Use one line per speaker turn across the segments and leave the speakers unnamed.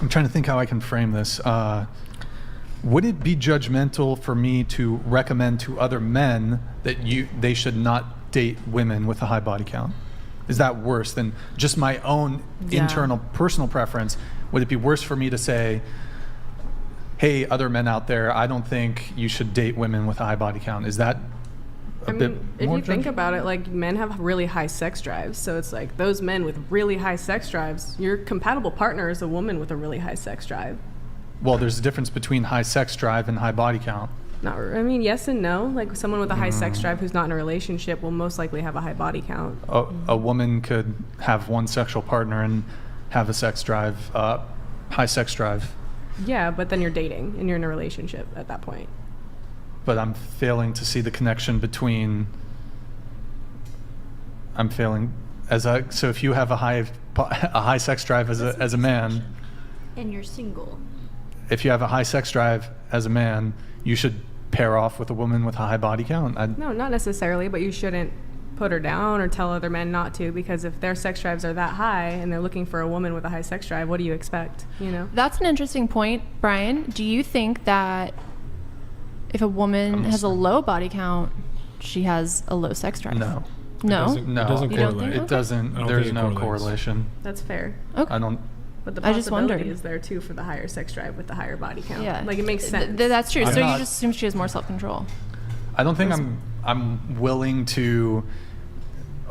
I'm trying to think how I can frame this. Would it be judgmental for me to recommend to other men that they should not date women with a high body count? Is that worse than just my own internal personal preference? Would it be worse for me to say, hey, other men out there, I don't think you should date women with a high body count? Is that a bit
if
more
you think about it, like, men have really high sex drives. So it's like those men with really high sex drives, your compatible partner is a woman with a really high sex drive.
Well, there's a difference between high sex drive and high body count.
Yes and no. Like, someone with a high sex drive who's not in a relationship will most likely have a high body count.
A woman could have one sexual partner and have a sex drive, high sex drive.
Yeah, but then you're dating and you're in a relationship at that point.
But I'm failing to see the connection between. So if you have a high sex drive as a man,
and you're single.
If you have a high sex drive as a man, you should pair off with a woman with a high body count.
No, not necessarily, but you shouldn't put her down or tell other men not to, because if their sex drives are that high and they're looking for a woman with a high sex drive, what do you expect?
That's an interesting point. Brian, do you think that if a woman has a low body count, she has a low sex drive?
No.
No?
It doesn't correlate.
It doesn't. There's no correlation.
That's fair.
Okay.
I don't.
But the
I just
possibility
wondered.
is there too for the higher sex drive with the higher body count.
Yeah.
Like, it makes sense.
That's true.
I'm
So
not-
you just assume she has more self-control.
I don't think I'm willing to.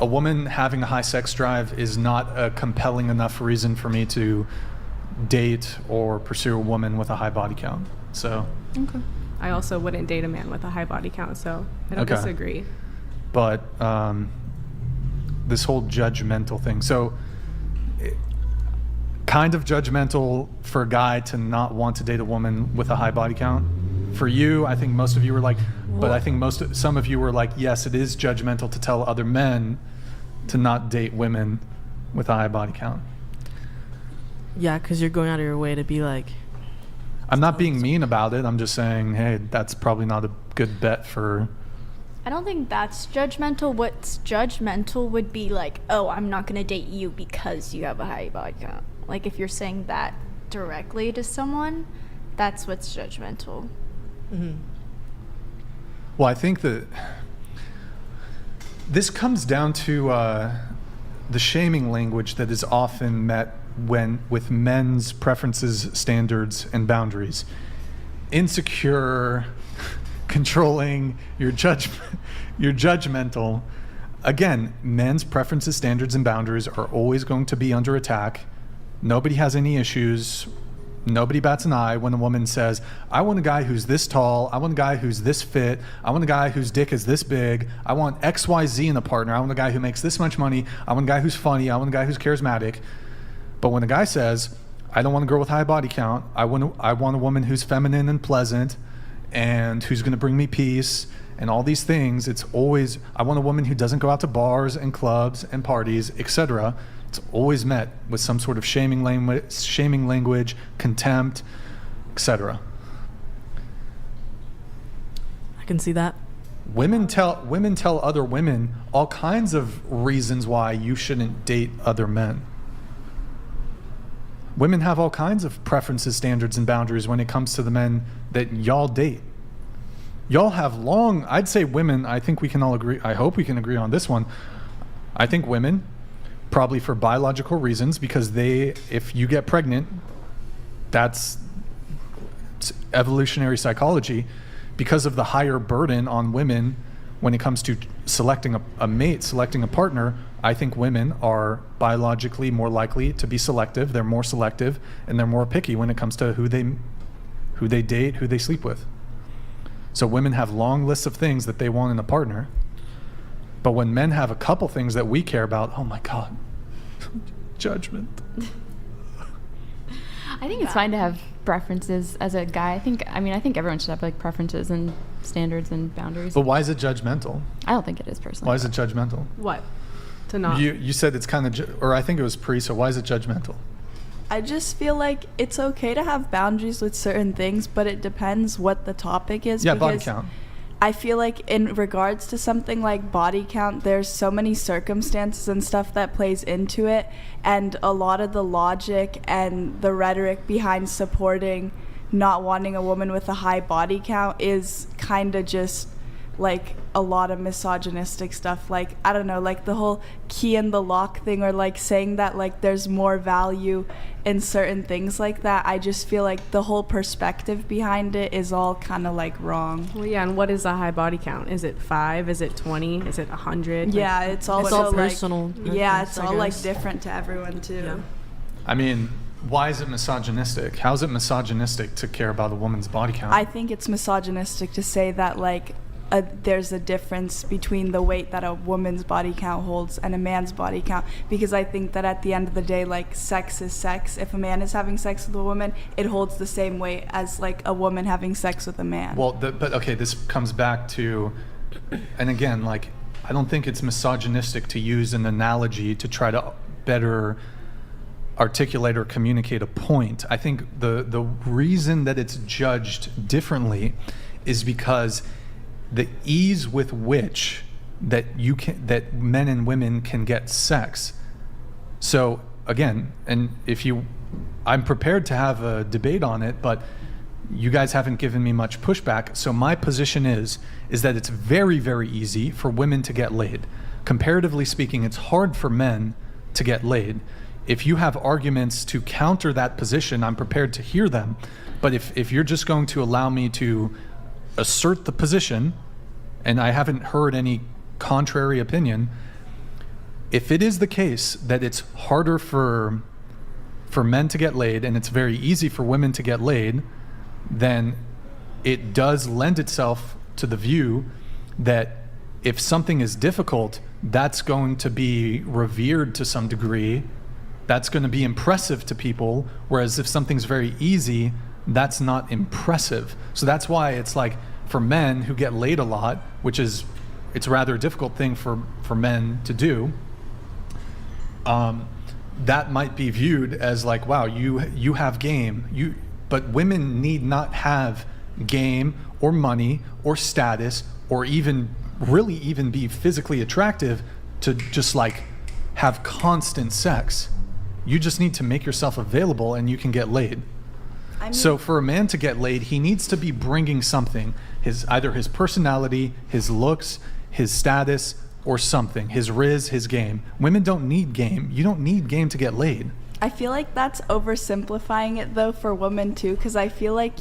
A woman having a high sex drive is not a compelling enough reason for me to date or pursue a woman with a high body count. So.
Okay.
I also wouldn't date a man with a high body count, so I don't disagree.
But this whole judgmental thing. So, kind of judgmental for a guy to not want to date a woman with a high body count. For you, I think most of you were like, but I think some of you were like, yes, it is judgmental to tell other men to not date women with a high body count.
Yeah, because you're going out of your way to be like.
I'm not being mean about it. I'm just saying, hey, that's probably not a good bet for.
I don't think that's judgmental. What's judgmental would be like, oh, I'm not going to date you because you have a high body count. Like, if you're saying that directly to someone, that's what's judgmental.
Mm-hmm.
Well, I think that this comes down to the shaming language that is often met with men's preferences, standards, and boundaries. Insecure, controlling, you're judgmental. Again, men's preferences, standards, and boundaries are always going to be under attack. Nobody has any issues. Nobody bats an eye when a woman says, I want a guy who's this tall, I want a guy who's this fit, I want a guy whose dick is this big, I want XYZ in a partner, I want a guy who makes this much money, I want a guy who's funny, I want a guy who's charismatic. But when a guy says, I don't want a girl with high body count, I want a woman who's feminine and pleasant and who's going to bring me peace and all these things, it's always, I want a woman who doesn't go out to bars and clubs and parties, etc. It's always met with some sort of shaming language, contempt, etc.
I can see that.
Women tell other women all kinds of reasons why you shouldn't date other men. Women have all kinds of preferences, standards, and boundaries when it comes to the men that y'all date. Y'all have I'd say women, I think we can all agree, I hope we can agree on this one. I think women, probably for biological reasons, because if you get pregnant, that's evolutionary psychology, because of the higher burden on women when it comes to selecting a mate, selecting a partner. I think women are biologically more likely to be selective. They're more selective and they're more picky when it comes to who they date, who they sleep with. So women have long lists of things that they want in a partner. But when men have a couple things that we care about, oh my God, judgment.
I think it's fine to have preferences as a guy. I think everyone should have like preferences and standards and boundaries.
But why is it judgmental?
I don't think it is personally.
Why is it judgmental?
What? To not?
You said it's kind of, or I think it was pre, so why is it judgmental?
I just feel like it's okay to have boundaries with certain things, but it depends what the topic is.
Yeah, body count.
I feel like in regards to something like body count, there's so many circumstances and stuff that plays into it, and a lot of the logic and the rhetoric behind supporting not wanting a woman with a high body count is kind of just like a lot of misogynistic stuff. Like, I don't know, like the whole key in the lock thing, or like saying that like there's more value in certain things like that. I just feel like the whole perspective behind it is all kind of like wrong.
Well, yeah, and what is a high body count? Is it 5? Is it 20? Is it 100?
Yeah, it's also
all
like,
personal.
yeah, it's
I
all like
guess.
different to everyone too.
Yeah.
I mean, why is it misogynistic? How is it misogynistic to care about a woman's body count?
I think it's misogynistic to say that like there's a difference between the weight that a woman's body count holds and a man's body count, because I think that at the end of the day, like, sex is sex. If a man is having sex with a woman, it holds the same weight as like a woman having sex with a man.
Well, but okay, this comes back to, and again, like, I don't think it's misogynistic to use an analogy to try to better articulate or communicate a point. I think the reason that it's judged differently is because the ease with which that men and women can get sex. So again, and I'm prepared to have a debate on it, but you guys haven't given me much pushback. So my position is that it's very, very easy for women to get laid. Comparatively speaking, it's hard for men to get laid. If you have arguments to counter that position, I'm prepared to hear them. But if you're just going to allow me to assert the position, and I haven't heard any contrary opinion, if it is the case that it's harder for men to get laid and it's very easy for women to get laid, then it does lend itself to the view that if something is difficult, that's going to be revered to some degree. That's going to be impressive to people, whereas if something's very easy, that's not impressive. So that's why it's like, for men who get laid a lot, which is, it's a rather difficult thing for men to do, that might be viewed as like, wow, you have game. But women need not have game or money or status or even be physically attractive to just like have constant sex. You just need to make yourself available and you can get laid. So for a man to get laid, he needs to be bringing something, either his personality, his looks, his status, or something, his riz, his game. Women don't need game. You don't need game to get laid.
I feel like that's oversimplifying it though for women too, because I feel like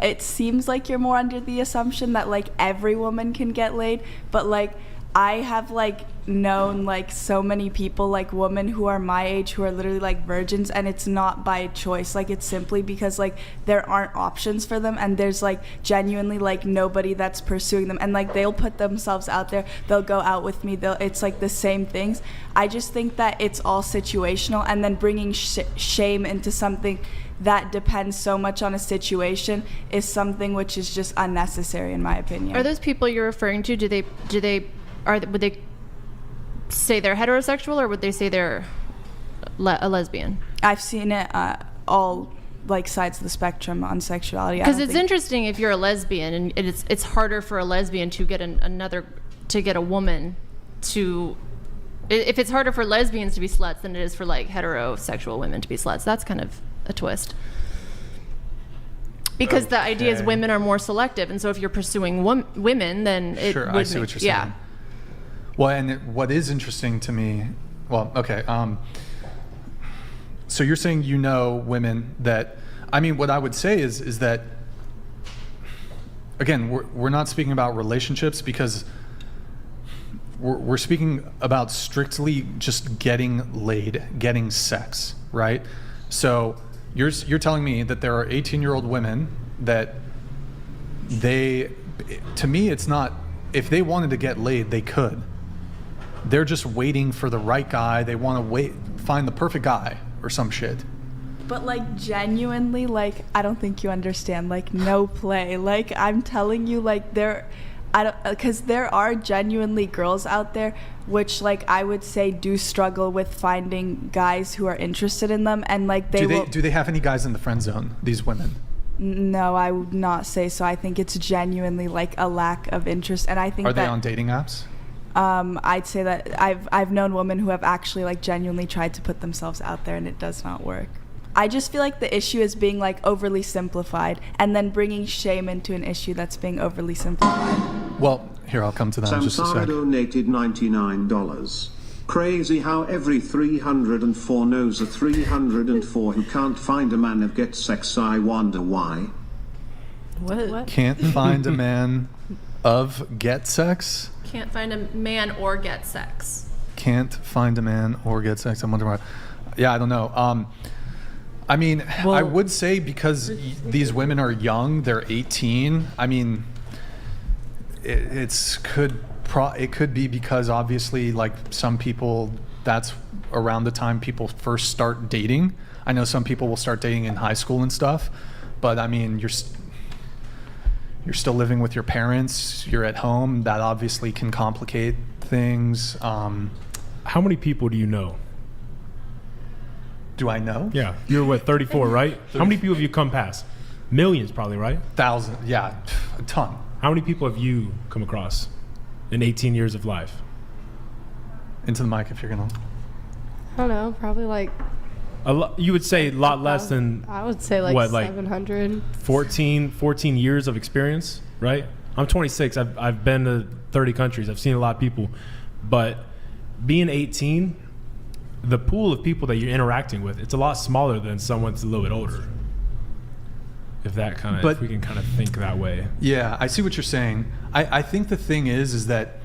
it seems like you're more under the assumption that like every woman can get laid, but like I have like known like so many people, like women who are my age, who are literally like virgins, and it's not by choice. Like, it's simply because like there aren't options for them, and there's like genuinely like nobody that's pursuing them, and like they'll put themselves out there, they'll go out with me, it's like the same things. I just think that it's all situational, and then bringing shame into something that depends so much on a situation is something which is just unnecessary in my opinion.
Are those people you're referring to, would they say they're heterosexual, or would they say they're a lesbian?
I've seen it all like sides of the spectrum on sexuality.
Because it's interesting if you're a lesbian, and it's harder for a lesbian to get a woman to. If it's harder for lesbians to be sluts than it is for like heterosexual women to be sluts, that's kind of a twist. Because the idea is women are more selective, and so if you're pursuing women, then it
sure,
would
I see what you're saying.
Yeah.
Well, and what is interesting to me, so you're saying women that, I mean, what I would say is that, again, we're not speaking about relationships, because we're speaking about strictly just getting laid, getting sex, right? So you're telling me that there are 18-year-old women that to me, it's not, if they wanted to get laid, they could. They're just waiting for the right guy. They want to find the perfect guy or some shit.
But like genuinely, like, I don't think you understand, like, no play. Like, I'm telling you, like, because there are genuinely girls out there which, like, I would say do struggle with finding guys who are interested in them, and like do they have any guys in the friend zone, these women? No, I would not say so. I think it's genuinely like a lack of interest, and I think
Are they
that
on dating apps?
I'd say that I've known women who have actually like genuinely tried to put themselves out there, and it does not work. I just feel like the issue is being like overly simplified, and then bringing shame into an issue that's being overly simplified.
Well, here, I'll come to that in just a
Samsara
sec.
donated $99. Crazy how every 304 knows a 304 who can't find a man of get sex. I wonder why.
What?
Can't find a man of get sex?
Can't find a man or get sex.
Can't find a man or get sex. I'm wondering why. Yeah, I don't know. I mean,
Well-
I would say because these women are young, they're 18. I mean, it could be because obviously, like some people, that's around the time people first start dating. I know some people will start dating in high school and stuff, but I mean, you're still living with your parents. You're at home. That obviously can complicate things.
How many people do you know?
Do I know?
Yeah, you're what, 34, right? How many people have you come past? Millions, probably, right?
Thousand. Yeah, a ton.
How many people have you come across in 18 years of life?
Into the mic if you're gonna.
I don't know, probably like
You would say a lot less than
I would say like
what, like
700.
14 years of experience, right? I'm 26. I've been to 30 countries. I've seen a lot of people. But being 18, the pool of people that you're interacting with, it's a lot smaller than someone that's a little bit older. If we can kind of think that way.
Yeah, I see what you're saying. I think the thing is that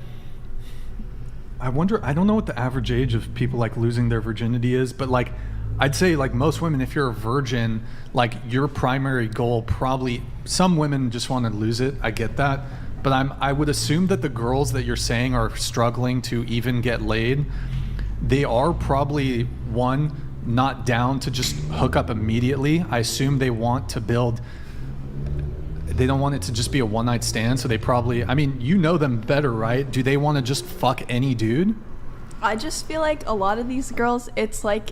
I don't know what the average age of people like losing their virginity is, but like I'd say like most women, if you're a virgin, like your primary goal probably, some women just want to lose it. I get that. But I would assume that the girls that you're saying are struggling to even get laid, they are probably, one, not down to just hook up immediately. I assume they want to build, they don't want it to just be a one night stand. So they probably, I mean, you know them better, right? Do they want to just fuck any dude?
I just feel like a lot of these girls, it's like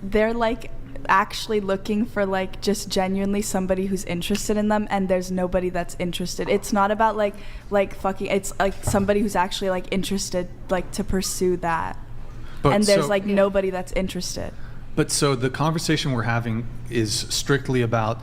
they're like actually looking for like just genuinely somebody who's interested in them, and there's nobody that's interested. It's not about like fucking, it's like somebody who's actually like interested, like to pursue that.
But
and there's
so-
like nobody that's interested.
But so the conversation we're having is strictly about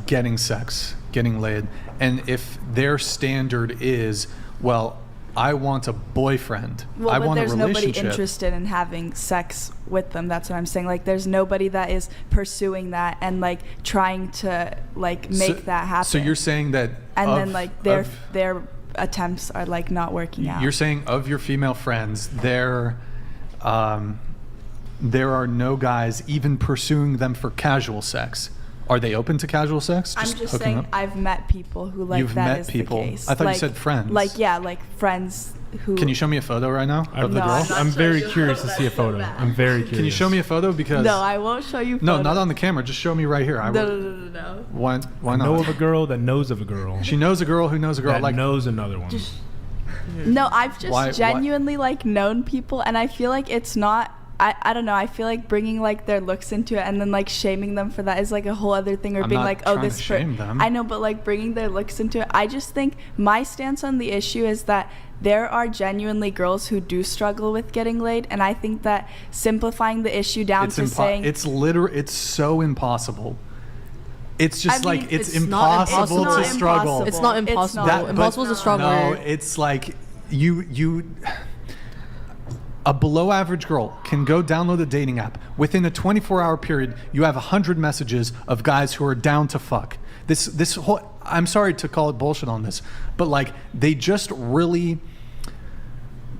getting sex, getting laid. And if their standard is, well, I want a boyfriend, I
But
want a
there's nobody
relationship.
interested in having sex with them. That's what I'm saying. Like there's nobody that is pursuing that and like trying to like make that happen.
So you're saying that
and then like their attempts are like not working out.
You're saying of your female friends, there are no guys even pursuing them for casual sex. Are they open to casual sex?
I'm just
hooking
saying
up?
I've met people who like
You've
that
met
is
people.
the case.
I thought you
Like-
said friends.
Like yeah, like friends who.
Can you show me a photo right now of the
No,
girl?
I'm
I'm very curious to see a photo. I'm very curious.
Can you show me a photo? Because
No, I won't show you.
No,
photos.
not on the camera. Just show me right here.
No.
Why
I
not?
know of a girl that knows of a girl
She knows a girl who knows a girl.
that
Like
knows another one.
No, I've just
Why-
genuinely like known people, and I feel like it's not. I don't know. I feel like bringing like their looks into it and then like shaming them for that is like a whole other thing. Or
I'm
being
not
like, oh,
trying to
this.
shame them.
I know, but like bringing their looks into it, I just think my stance on the issue is that there are genuinely girls who do struggle with getting laid, and I think that simplifying the issue down to saying
it's so impossible. It's just
I mean,
like it's
it's not
impossible
impossible.
to struggle.
It's not
It's
impossible.
not.
Impossible is a strong
No,
word.
it's like you a below average girl can go download a dating app. Within a 24-hour period, you have 100 messages of guys who are down to fuck. This whole, I'm sorry to call it bullshit on this, but like they just really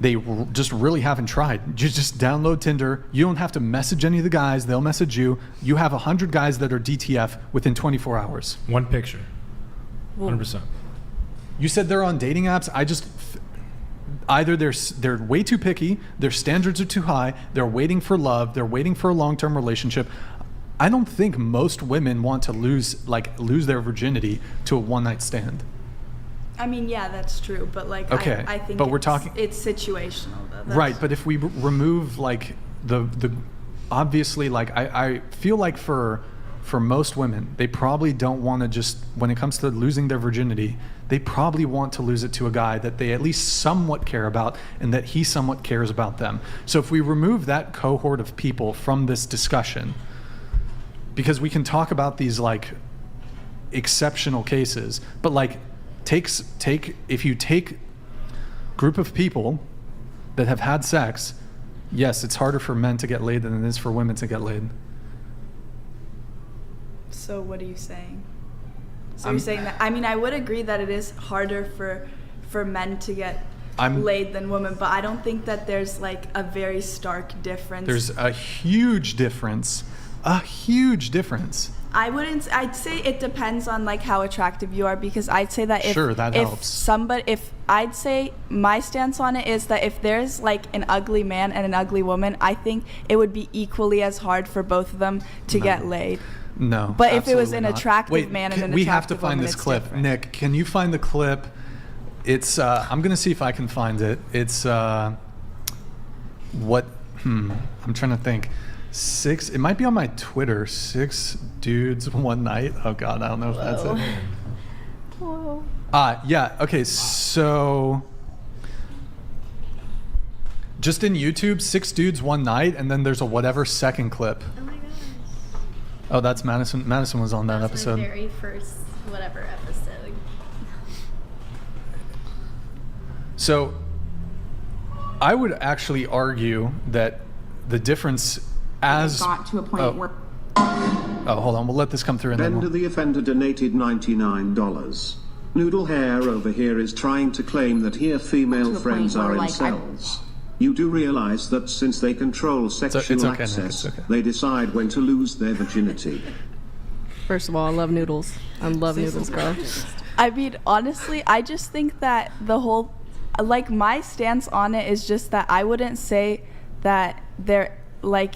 haven't tried. You just download Tinder. You don't have to message any of the guys. They'll message you. You have 100 guys that are DTF within 24 hours.
One picture. 100%.
You said they're on dating apps. Either they're way too picky, their standards are too high, they're waiting for love, they're waiting for a long-term relationship. I don't think most women want to lose their virginity to a one-night stand.
I mean, yeah, that's true, but like
Okay,
I think
but we're
it's,
talking-
it's situational though. That's-
Right, but if we remove like the obviously like I feel like for for most women, they probably don't want to just, when it comes to losing their virginity, they probably want to lose it to a guy that they at least somewhat care about and that he somewhat cares about them. So if we remove that cohort of people from this discussion, because we can talk about these like exceptional cases, but like if you take group of people that have had sex, yes, it's harder for men to get laid than it is for women to get laid.
So what are you saying? So you're saying that, I mean, I would agree that it is harder for men to get laid than women, but I don't think that there's like a very stark difference.
There's a huge difference. A huge difference.
I'd say it depends on like how attractive you are, because I'd say that if I'd say my stance on it is that if there's like an ugly man and an ugly woman, I think it would be equally as hard for both of them to get laid.
No.
But if it was an
not.
attractive man and an attractive woman,
we have to find this clip.
Different.
Nick, can you find the clip? It's I'm gonna see if I can find it. It's I'm trying to think. It might be on my Twitter. 6 dudes one night. Oh God, I don't know if that's it.
Whoa.
Yeah, okay, so just in YouTube, 6 dudes one night, and then there's a whatever second clip.
Oh my gosh.
Oh, that's Madison. Madison was on that episode.
My very first whatever episode.
So I would actually argue that the difference
got to a point where...
Oh, hold on. We'll let this come through.
Bender the Offender donated $99. Noodle Hair over here is trying to claim that here female friends are incels. You do realize that since they control sexual access, they decide when to lose their virginity.
First of all, I love noodles. I love noodles, girl.
I mean, honestly, I just think that the whole, like, my stance on it is just that I wouldn't say that they're, like,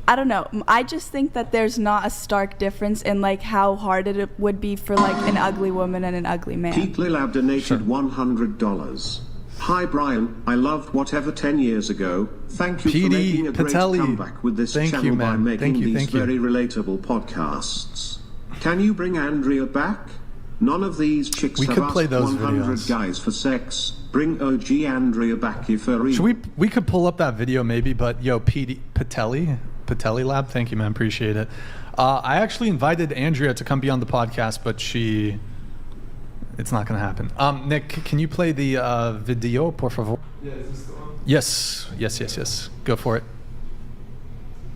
I don't know. I just think that there's not a stark difference in, like, how hard it would be for, like, an ugly woman and an ugly man.
Pete Lillab donated $100. Hi, Brian. I loved whatever 10 years ago. Thank you for making a great comeback with this channel by making these very relatable podcasts. Can you bring Andrea back? None of these chicks have asked 100 guys for sex. Bring OG Andrea back if her.
We could pull up that video maybe, but yo, Patelli Lab, thank you, man, appreciate it. I actually invited Andrea to come be on the podcast, but it's not going to happen. Nick, can you play the video, por favor?
Yeah, is this the one?
Yes. Go for it.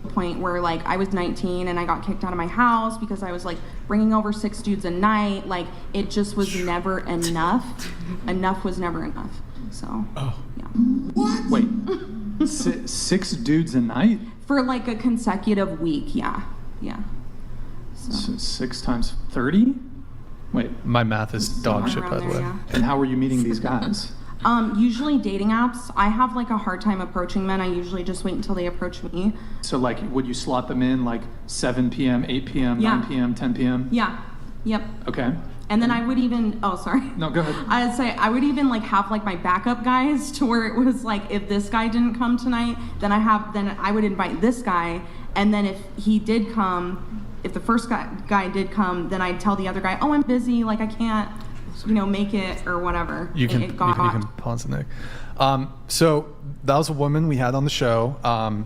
Point where like I was 19 and I got kicked out of my house because I was like bringing over 6 dudes a night. Like it just was never enough. Enough was never enough. So yeah.
What? Wait, 6 dudes a night?
For like a consecutive week, yeah.
So 6 times 30? Wait, my math is dog shit, by the way.
Yeah.
And how were you meeting these guys?
Usually dating apps. I have like a hard time approaching men. I usually just wait until they approach me.
So like, would you slot them in like 7 p.m., 8 p.m., 9 p.m., 10 p.m.?
Yeah. Yep.
Okay.
And then I would even,
No, go ahead.
I'd say I would even like have like my backup guys to where it was like, if this guy didn't come tonight, then I would invite this guy. And then if he did come, if the first guy did come, then I'd tell the other guy, oh, I'm busy, like I can't, make it or whatever.
You can pause it, Nick. So that was a woman we had on the show.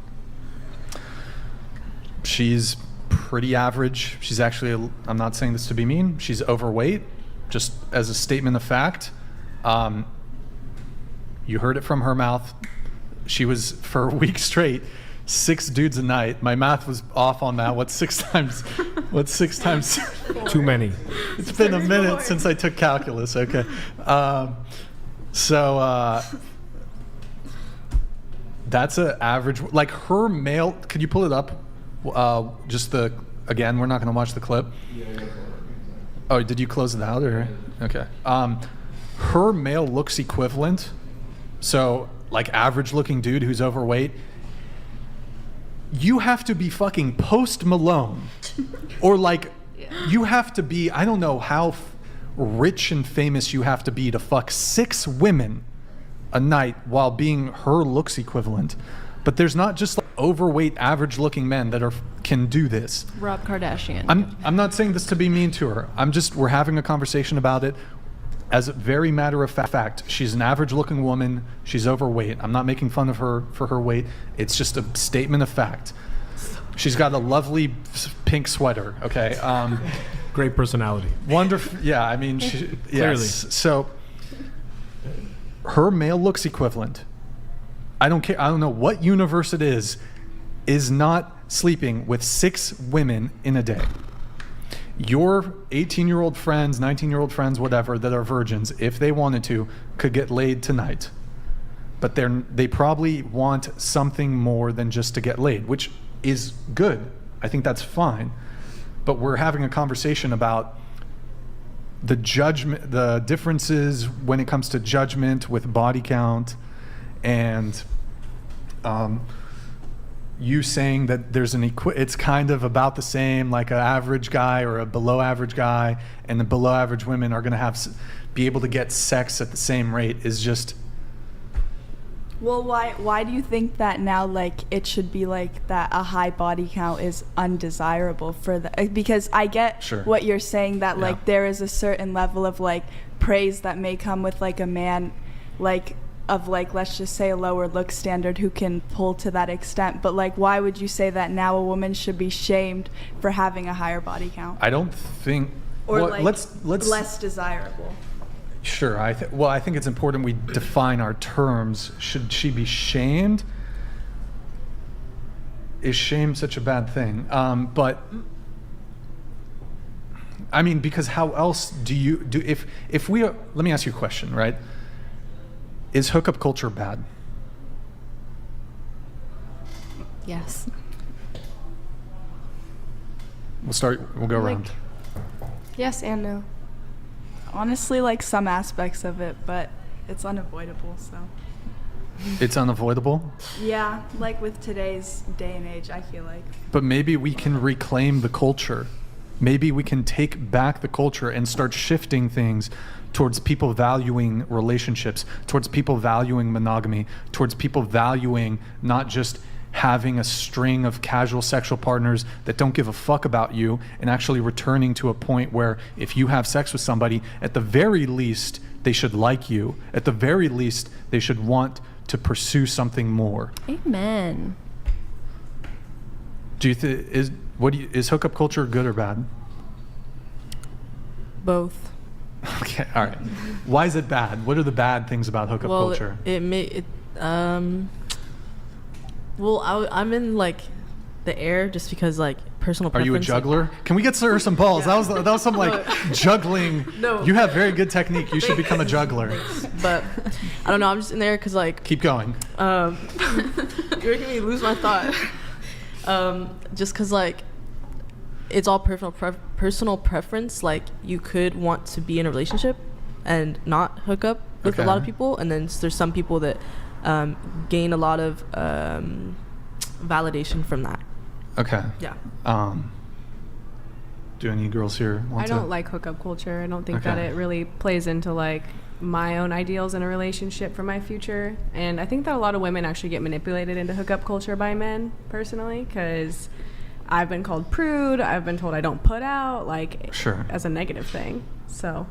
She's pretty average. She's actually, I'm not saying this to be mean, she's overweight, just as a statement of fact. You heard it from her mouth. She was, for a week straight, 6 dudes a night. My math was off on that. What's 6 times?
Too many.
It's been a minute since I took calculus. Okay. That's an average. Like her male. Could you pull it up? Again, we're not going to watch the clip. Oh, did you close it out or? Okay. Her male looks equivalent. So like average looking dude who's overweight. You have to be fucking Post Malone, or like, you have to be, I don't know how rich and famous you have to be to fuck 6 women a night while being her looks equivalent. But there's not just like overweight, average looking men that are can do this.
Rob Kardashian.
I'm not saying this to be mean to her. We're having a conversation about it as a very matter of fact. She's an average looking woman. She's overweight. I'm not making fun of her for her weight. It's just a statement of fact. She's got a lovely pink sweater. Okay.
Great personality.
Wonderful. Yeah. I mean,
Clearly.
Yes. So her male looks equivalent. I don't care. I don't know what universe it is not sleeping with 6 women in a day. Your 18-year-old friends, 19-year-old friends, whatever, that are virgins, if they wanted to, could get laid tonight. But they probably want something more than just to get laid, which is good. I think that's fine. But we're having a conversation about the judgment, the differences when it comes to judgment with body count, and you saying that there's it's kind of about the same, like an average guy or a below average guy, and the below average women are going to be able to get sex at the same rate is just.
Well, why do you think that now, like, it should be like that a high body count is undesirable for the, because I get what you're saying, that like there is a certain level of like praise that may come with like a man, like of like, let's just say a lower look standard, who can pull to that extent. But like, why would you say that now a woman should be shamed for having a higher body count?
I don't think,
or
well,
like
let's
less desirable.
Sure. I think it's important we define our terms. Should she be shamed? Is shame such a bad thing? But I mean, because how else do you do if we let me ask you a question, right? Is hookup culture bad?
Yes.
We'll go around.
Yes and no.
Honestly, like some aspects of it, but it's unavoidable, so.
It's unavoidable?
Yeah, like with today's day and age, I feel like.
But maybe we can reclaim the culture. Maybe we can take back the culture and start shifting things towards people valuing relationships, towards people valuing monogamy, towards people valuing not just having a string of casual sexual partners that don't give a fuck about you, and actually returning to a point where if you have sex with somebody, at the very least, they should like you. At the very least, they should want to pursue something more.
Amen.
Do you is hookup culture good or bad?
Both.
Okay, all right. Why is it bad? What are the bad things about hookup culture?
I'm in like the air just because like personal preference.
Are you a juggler? Can we get her some balls? Yeah. That was some like juggling.
No.
You have very good technique. You should become a juggler.
But I don't know. I'm just in there because like.
Keep going.
You're making me lose my thought. Just because like it's all personal preference. Like you could want to be in a relationship and not hook up with a lot of people, and then there's some people that gain a lot of validation from that.
Okay.
Yeah.
Do any girls here want to?
I don't like hookup culture. I don't think that it really plays into like my own ideals in a relationship for my future. And I think that a lot of women actually get manipulated into hookup culture by men, personally, because I've been called prude. I've been told I don't put out, like, as a negative thing. So